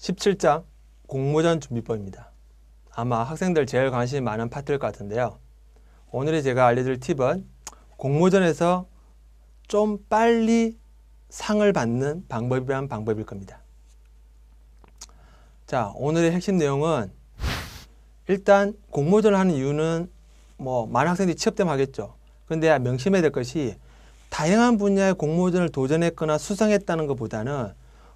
17장 공모전 준비법입니다. 아마 학생들 제일 관심이 많은 파트일 것 같은데요. 오늘 제가 알려드릴 팁은 공모전에서 좀 빨리 상을 받는 방법일 겁니다. 자, 오늘의 핵심 내용은 일단 공모전을 하는 이유는 많은 학생들이 취업되면 하겠죠. 그런데 명심해야 될 것이 다양한 분야의 공모전을 도전했거나 수상했다는 것보다는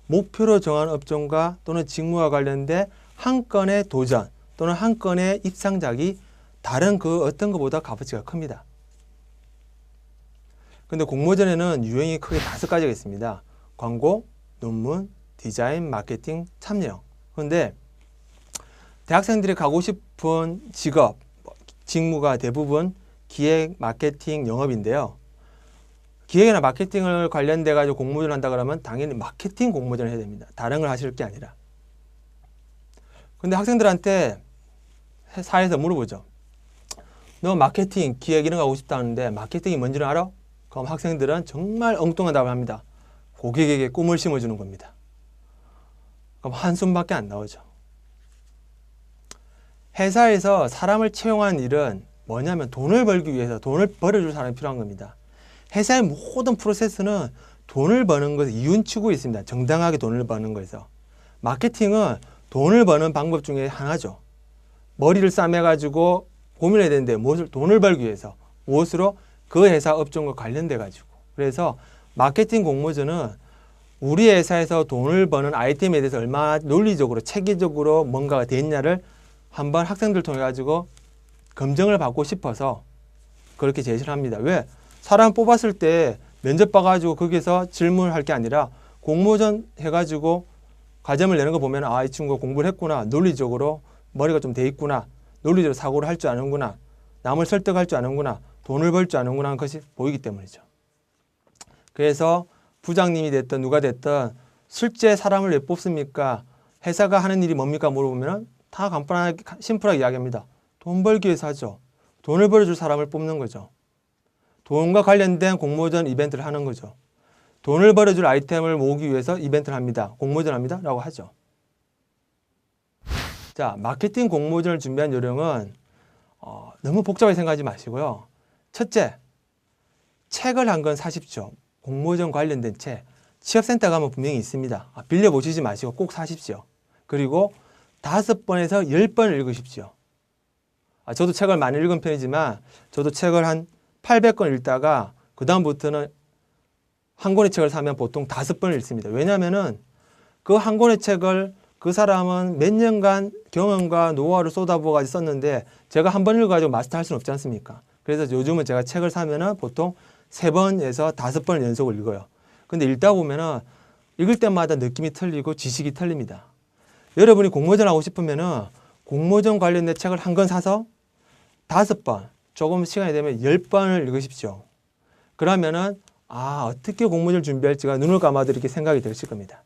목표로 정한 업종과 또는 직무와 관련된 한 건의 도전 또는 한 건의 입상작이 다른 그 어떤 것보다 값어치가 큽니다. 근데 공모전에는 유형이 크게 5가지가 있습니다. 광고, 논문, 디자인, 마케팅, 참여형. 그런데 대학생들이 가고 싶은 직업, 직무가 대부분 기획, 마케팅, 영업인데요. 기획이나 마케팅을 관련돼 가지고 공모전을 한다 그러면 당연히 마케팅 공모전을 해야 됩니다. 다른 걸 하실 게 아니라. 근데 학생들한테 사회에서 물어보죠. 너 마케팅, 기획 이런 거 하고 싶다는데 마케팅이 뭔지는 알아? 그럼 학생들은 정말 엉뚱한 답을 합니다. 고객에게 꿈을 심어주는 겁니다. 그럼 한숨밖에 안 나오죠. 회사에서 사람을 채용하는 일은 뭐냐면 돈을 벌기 위해서 돈을 벌어줄 사람이 필요한 겁니다. 회사의 모든 프로세스는 돈을 버는 것에 이윤치고 있습니다. 정당하게 돈을 버는 거에서. 마케팅은 돈을 버는 방법 중에 하나죠. 머리를 싸매가지고 고민해야 되는데 무엇을 돈을 벌기 위해서 무엇으로 그 회사 업종과 관련돼 가지고. 그래서 마케팅 공모전은 우리 회사에서 돈을 버는 아이템에 대해서 얼마나 논리적으로 체계적으로 뭔가가 돼 있냐를 한번 학생들 통해 가지고 검증을 받고 싶어서 그렇게 제시를 합니다. 왜? 사람 뽑았을 때 면접 봐가지고 거기서 질문을 할 게 아니라 공모전 해가지고 과점을 내는 거 보면 이 친구가 공부를 했구나. 논리적으로 머리가 좀 돼 있구나. 논리적으로 사고를 할 줄 아는구나. 남을 설득할 줄 아는구나. 돈을 벌 줄 아는구나 하는 것이 보이기 때문이죠. 그래서 부장님이 됐든 누가 됐든 실제 사람을 왜 뽑습니까? 회사가 하는 일이 뭡니까? 물어보면 다 간단하게 심플하게 이야기합니다. 돈 벌기 위해서 하죠. 돈을 벌어줄 사람을 뽑는 거죠. 돈과 관련된 공모전 이벤트를 하는 거죠. 돈을 벌어줄 아이템을 모으기 위해서 이벤트를 합니다. 공모전 합니다. 라고 하죠. 자, 마케팅 공모전을 준비한 요령은 너무 복잡하게 생각하지 마시고요. 첫째, 책을 한 권 사십시오. 공모전 관련된 책. 취업센터 가면 분명히 있습니다. 빌려보시지 마시고 꼭 사십시오. 그리고 5번에서 10번을 읽으십시오. 저도 책을 많이 읽은 편이지만 저도 책을 한 800권 읽다가 그 다음부터는 한 권의 책을 사면 보통 5번을 읽습니다. 왜냐하면 그 한 권의 책을 그 사람은 몇 년간 경험과 노하우를 쏟아부어가지고 썼는데 제가 한 번 읽어가지고 마스터할 수는 없지 않습니까? 그래서 요즘은 제가 책을 사면은 보통 3번에서 5번을 연속을 읽어요. 근데 읽다 보면은 읽을 때마다 느낌이 틀리고 지식이 틀립니다. 여러분이 공모전 하고 싶으면은 공모전 관련된 책을 한 권 사서 5번, 조금 시간이 되면 10번을 읽으십시오. 그러면은 어떻게 공모전을 준비할지가 눈을 감아도 이렇게 생각이 되실 겁니다.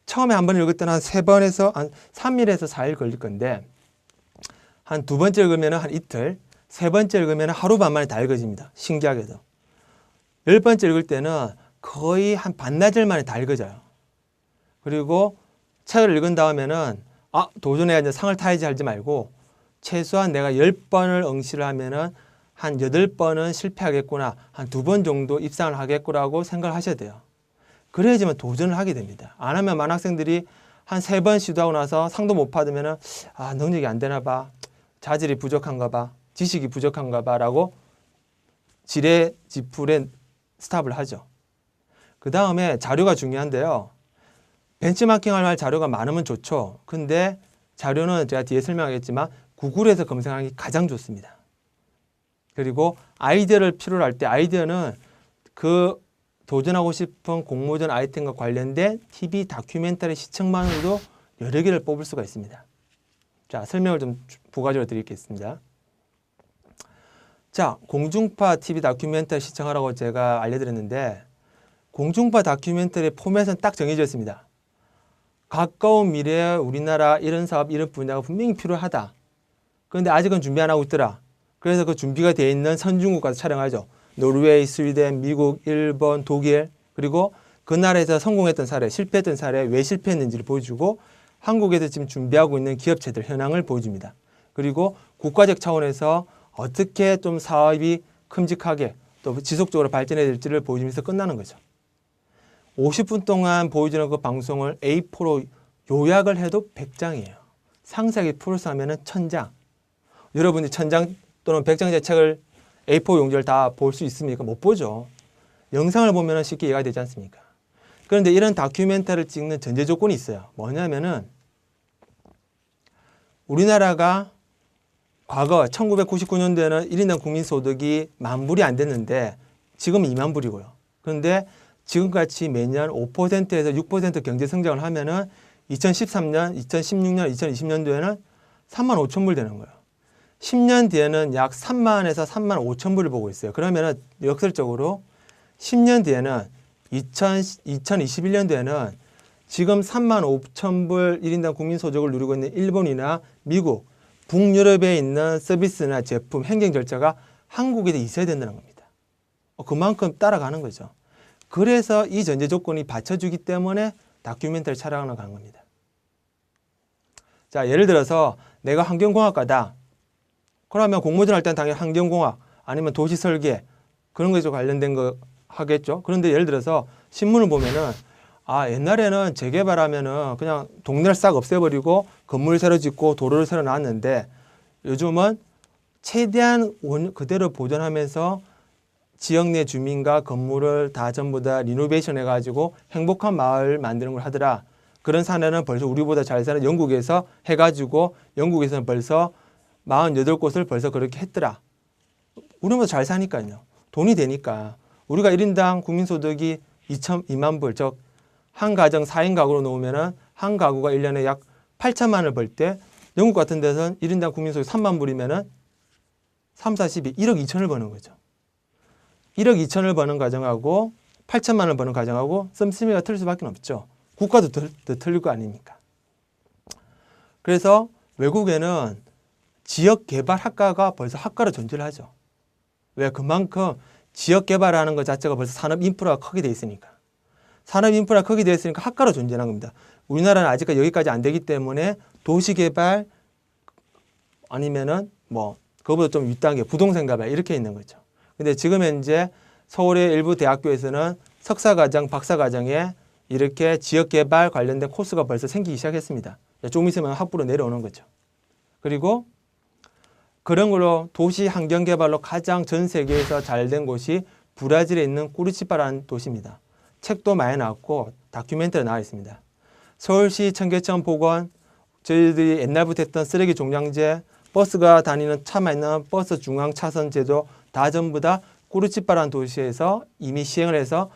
처음에 한 번 읽을 때는 한 3번에서 한 3일에서 4일 걸릴 건데 한 2번째 읽으면 한 이틀, 3번째 읽으면 하루 반 만에 다 읽어집니다. 신기하게도. 10번째 읽을 때는 거의 한 반나절 만에 다 읽어져요. 그리고 책을 읽은 다음에는 도전해야 이제 상을 타야지 하지 말고 최소한 내가 10번을 응시를 하면은 한 8번은 실패하겠구나. 한 2번 정도 입상을 하겠구라고 생각을 하셔야 돼요. 그래야지만 도전을 하게 됩니다. 안 하면 많은 학생들이 한 3번 시도하고 나서 상도 못 받으면은 능력이 안 되나 봐. 자질이 부족한가 봐. 지식이 부족한가 봐. 라고 지레지풀에 스탑을 하죠. 그 다음에 자료가 중요한데요. 벤치마킹을 할 자료가 많으면 좋죠. 근데 자료는 제가 뒤에 설명하겠지만 구글에서 검색하는 게 가장 좋습니다. 그리고 아이디어를 필요로 할 때 아이디어는 그 도전하고 싶은 공모전 아이템과 관련된 TV 다큐멘터리 시청만으로도 여러 개를 뽑을 수가 있습니다. 자, 설명을 좀 부가적으로 드리겠습니다. 자, 공중파 TV 다큐멘터리 시청하라고 제가 알려드렸는데 공중파 다큐멘터리 포맷은 딱 정해져 있습니다. 가까운 미래에 우리나라 이런 사업, 이런 분야가 분명히 필요하다. 그런데 아직은 준비 안 하고 있더라. 그래서 그 준비가 되어 있는 선진국 가서 촬영하죠. 노르웨이, 스웨덴, 미국, 일본, 독일, 그리고 그 나라에서 성공했던 사례, 실패했던 사례, 왜 실패했는지를 보여주고 한국에서 지금 준비하고 있는 기업체들 현황을 보여줍니다. 그리고 국가적 차원에서 어떻게 좀 사업이 큼직하게 또 지속적으로 발전해야 될지를 보여주면서 끝나는 거죠. 50분 동안 보여주는 그 방송을 A4로 요약을 해도 100장이에요. 상세하게 풀어서 하면은 1000장. 여러분이 1000장 또는 100장짜리 책을 A4 용지를 다 볼 수 있습니까? 못 보죠. 영상을 보면 쉽게 이해가 되지 않습니까? 그런데 이런 다큐멘터리를 찍는 전제 조건이 있어요. 뭐냐면은 우리나라가 과거 1999년도에는 1인당 국민소득이 10,000불이 안 됐는데 지금 20,000불이고요. 그런데 지금같이 매년 5%에서 6% 경제 성장을 하면은 2013년, 2016년, 2020년도에는 35,000불 되는 거예요. 10년 뒤에는 약 30,000에서 35,000불을 보고 있어요. 그러면은 역설적으로 10년 뒤에는 2021년도에는 지금 35,000불 1인당 국민소득을 누리고 있는 일본이나 미국, 북유럽에 있는 서비스나 제품, 행정 절차가 한국에도 있어야 된다는 겁니다. 그만큼 따라가는 거죠. 그래서 이 전제 조건이 받쳐주기 때문에 다큐멘터리 촬영을 간 겁니다. 자, 예를 들어서 내가 환경공학과다. 그러면 공모전 할 때는 당연히 환경공학 아니면 도시설계 그런 것에 관련된 거 하겠죠. 그런데 예를 들어서 신문을 보면은 옛날에는 재개발하면은 그냥 동네를 싹 없애버리고 건물을 새로 짓고 도로를 새로 놨는데 요즘은 최대한 그대로 보존하면서 지역 내 주민과 건물을 다 전부 다 리노베이션 해가지고 행복한 마을 만드는 걸 하더라. 그런 사례는 벌써 우리보다 잘 사는 영국에서 해가지고 영국에서는 벌써 48곳을 벌써 그렇게 했더라. 우리보다 잘 사니까요. 돈이 되니까. 우리가 1인당 국민소득이 2만 불, 즉 한 가정 4인 가구로 놓으면은 한 가구가 1년에 약 8천만 원을 벌 때 영국 같은 데서는 1인당 국민소득 3만 불이면은 3, 4, 12, 1억 2천을 버는 거죠. 1억 2천을 버는 가정하고 8천만 원을 버는 가정하고 씀씀이가 틀릴 수밖에 없죠. 국가도 더 틀릴 거 아닙니까? 그래서 외국에는 지역개발학과가 벌써 학과로 존재를 하죠. 왜? 그만큼 지역개발하는 것 자체가 벌써 산업 인프라가 크게 돼 있으니까. 산업 인프라가 크게 돼 있으니까 학과로 존재하는 겁니다. 우리나라는 아직까지 여기까지 안 되기 때문에 도시개발 아니면은 그거보다 좀 윗단계 부동산 개발 이렇게 있는 거죠. 근데 지금 현재 서울의 일부 대학교에서는 석사과정, 박사과정에 이렇게 지역개발 관련된 코스가 벌써 생기기 시작했습니다. 조금 있으면 학부로 내려오는 거죠. 그리고 그런 걸로 도시 환경개발로 가장 전 세계에서 잘 된 곳이 브라질에 있는 꾸리치파라는 도시입니다. 책도 많이 나왔고 다큐멘터리 나와 있습니다. 서울시 청계천 복원, 저희들이 옛날부터 했던 쓰레기 종량제, 버스가 다니는 차만 있는 버스 중앙 차선 제도 다 전부 다 꾸리치파라는 도시에서 이미 시행을 해서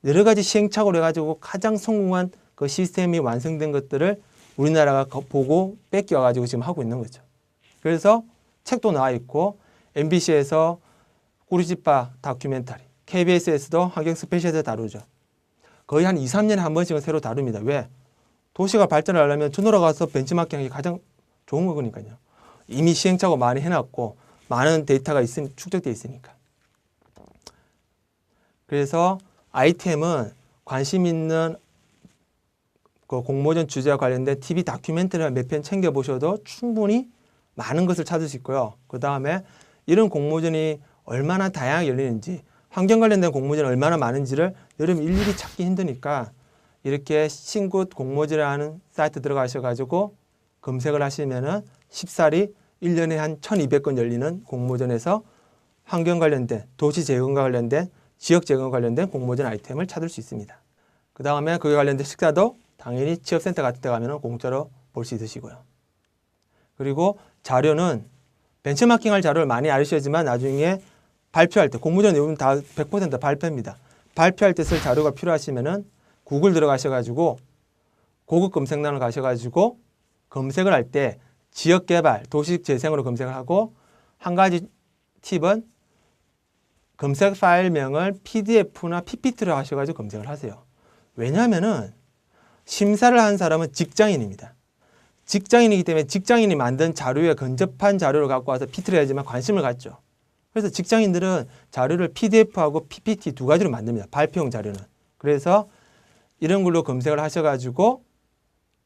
여러 가지 시행착오를 해가지고 가장 성공한 그 시스템이 완성된 것들을 우리나라가 보고 뺏겨가지고 지금 하고 있는 거죠. 그래서 책도 나와 있고 MBC에서 꾸리치파 다큐멘터리, KBS에서도 환경 스페셜에서 다루죠. 거의 한 2, 3년에 한 번씩은 새로 다룹니다. 왜? 도시가 발전을 하려면 주노러 가서 벤치마킹하는 게 가장 좋은 거니까요. 이미 시행착오 많이 해놨고 많은 데이터가 축적되어 있으니까. 그래서 ITM은 관심 있는 그 공모전 주제와 관련된 TV 다큐멘터리를 몇 편 챙겨보셔도 충분히 많은 것을 찾을 수 있고요. 그 다음에 이런 공모전이 얼마나 다양하게 열리는지, 환경 관련된 공모전이 얼마나 많은지를 여러분 일일이 찾기 힘드니까 이렇게 신굿 공모전이라는 사이트 들어가셔가지고 검색을 하시면은 쉽사리 1년에 한 1,200건 열리는 공모전에서 환경 관련된, 도시 재건과 관련된, 지역 재건 관련된 공모전 아이템을 찾을 수 있습니다. 그 다음에 그에 관련된 식사도 당연히 취업센터 같은 데 가면 공짜로 볼 수 있으시고요. 그리고 자료는 벤치마킹할 자료를 많이 알으셔야지만 나중에 발표할 때, 공모전 내용은 다 100% 발표입니다. 발표할 때 쓸 자료가 필요하시면은 구글 들어가셔가지고 고급 검색란을 가셔가지고 검색을 할 때 지역개발, 도시재생으로 검색을 하고 한 가지 팁은 검색 파일명을 PDF나 PPT로 하셔가지고 검색을 하세요. 왜냐하면은 심사를 한 사람은 직장인입니다. 직장인이기 때문에 직장인이 만든 자료에 근접한 자료를 갖고 와서 PPT를 해야지만 관심을 갖죠. 그래서 직장인들은 자료를 PDF하고 PPT 두 가지로 만듭니다. 발표용 자료는. 그래서 이런 걸로 검색을 하셔가지고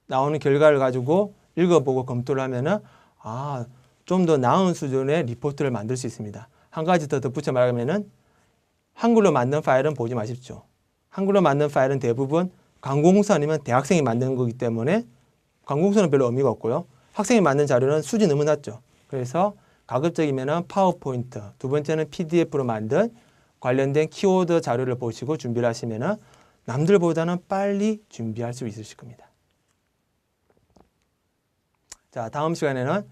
나오는 결과를 가지고 읽어보고 검토를 하면은 좀 더 나은 수준의 리포트를 만들 수 있습니다. 한 가지 더 덧붙여 말하면은 한글로 만든 파일은 보지 마십시오. 한글로 만든 파일은 대부분 관공서 아니면 대학생이 만드는 거기 때문에 관공서는 별로 의미가 없고요. 학생이 만든 자료는 수준이 너무 낮죠. 그래서 가급적이면은 파워포인트, 두 번째는 PDF로 만든 관련된 키워드 자료를 보시고 준비를 하시면은 남들보다는 빨리 준비할 수 있으실 겁니다. 자, 다음 시간에는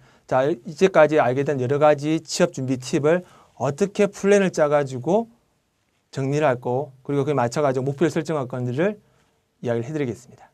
이제까지 알게 된 여러 가지 취업 준비 팁을 어떻게 플랜을 짜가지고 정리를 할 거, 그리고 그에 맞춰가지고 목표를 설정할 건지를 이야기를 해드리겠습니다.